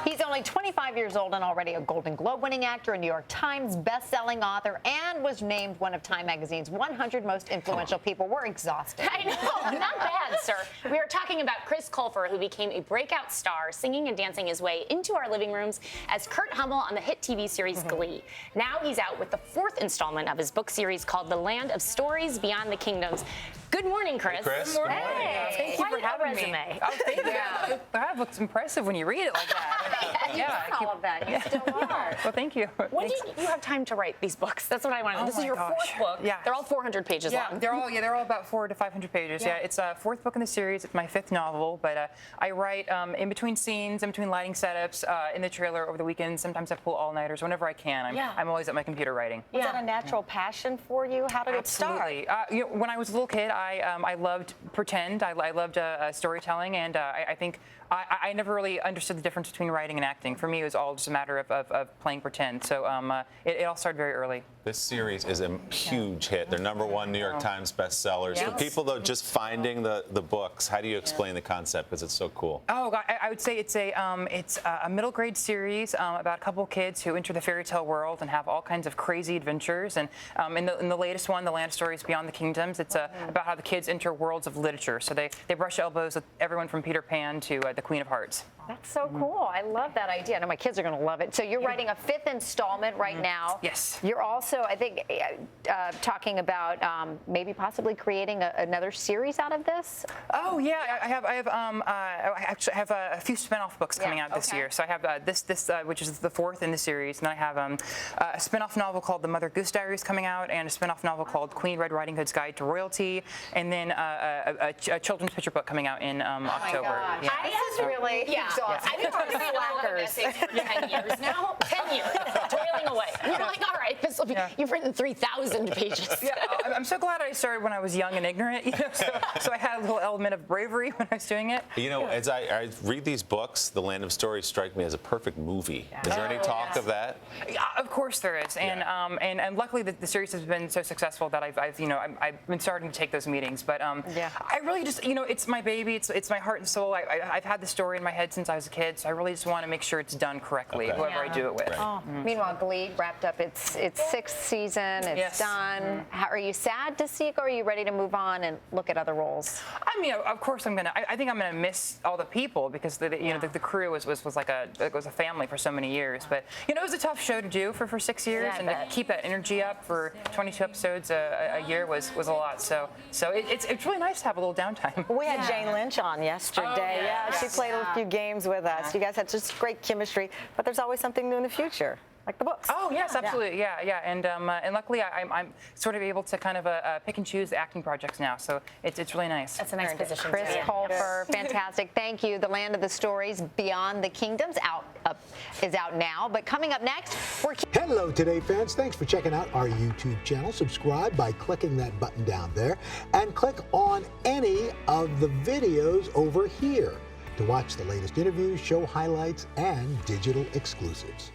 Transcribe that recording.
He's only 25 years old and already a Golden Globe-winning actor, a New York Times best-selling author, and was named one of Time Magazine's 100 most influential people. We're exhausted. I know, not bad, sir. We are talking about Chris Colfer, who became a breakout star, singing and dancing his way into our living rooms as Kurt Hummel on the hit TV series Glee. Now he's out with the 4th installment of his book series called The Land of Stories Beyond the Kingdoms. Good morning, Chris. Hey, Chris. Good morning. Hey. Thank you for having me. Resume. Oh, thank you. That looks impressive when you read it like that. You've done all of that. You still are. Well, thank you. When did you have time to write these books? That's what I want to know. Oh This is your my gosh. 4th book. Yeah. They're all 400 pages long. They're all about 400 to 500 pages. Yeah, it's a 4th book in the series. It's my 5th novel, but I write in between scenes, in between lighting setups, in the trailer over the weekend. Sometimes I pull all-nighters whenever I can. I'm always at my computer writing. Was that a natural passion for you? How did it start? Absolutely. When I was a little kid, I loved pretend. I loved storytelling, and I think I never really understood the difference between writing and acting. For me, it was all just a matter of playing pretend. So it all started very early. This series is a huge hit. They're #1 New York Times bestsellers. For people, though, just finding the books, how do you explain the concept? Because it's so cool. Oh, God, I would say it's a middle grade series about a couple of kids who enter the fairy tale world and have all kinds of crazy adventures. And in the latest one, The Land of Stories Beyond the Kingdoms, it's about how the kids enter worlds of literature. So they brush elbows with everyone from Peter Pan to the Queen of Hearts. That's so cool. I love that idea. I know my kids are going to love it. So you're writing a 5th installment right now. Yes. You're also, I think, talking about maybe possibly creating another series out of this. Oh yeah, I actually have a few spin-off books coming out this year. So I have this which is the 4th in the series, and I have a spin-off novel called The Mother Goose Diaries coming out, and a spin-off novel called Queen Red Riding Hood's Guide to Royalty, and then a children's picture book coming out in October. Oh my gosh. This is really exhausting. I've been writing essays for 10 years now. 10 years, toiling away. You're like, all right, you've written 3,000 pages. Yeah, I'm so glad I started when I was young and ignorant. So I had a little element of bravery when I was doing it. As I read these books, The Land of Stories strike me as a perfect movie. Is there any talk of that? Yeah, of course there is, and luckily the series has been so successful that I've been starting to take those meetings. But I really just it's my baby, it's my heart and soul. I've had the story in my head since I was a kid, so I really just want to make sure it's done correctly, whoever I do it with. Right. Meanwhile, Glee wrapped up its 6th season. It's done. Are you sad to see it go, or are you ready to move on and look at other roles? I mean, of course I'm gonna. I think I'm gonna miss all the people because the crew was like a family for so many years. But it was a tough show to do for 6 years, and to keep that energy up for 22 episodes a year was a lot. So it's really nice to have a little downtime. We had Jane Lynch on yesterday. She played a few games with us. You guys had just great chemistry, but there's always something new in the future, like the books. Oh yes, absolutely, yeah. And luckily I'm sort of able to kind of pick and choose the acting projects now, so it's really nice. That's a nice position. Chris Colfer, fantastic. Thank you. The Land of the Stories Beyond the Kingdoms is out now. But coming up next, Hello, Today fans. Thanks for checking out our YouTube channel. Subscribe by clicking that button down there, and click on any of the videos over here to watch the latest interviews, show highlights, and digital exclusives.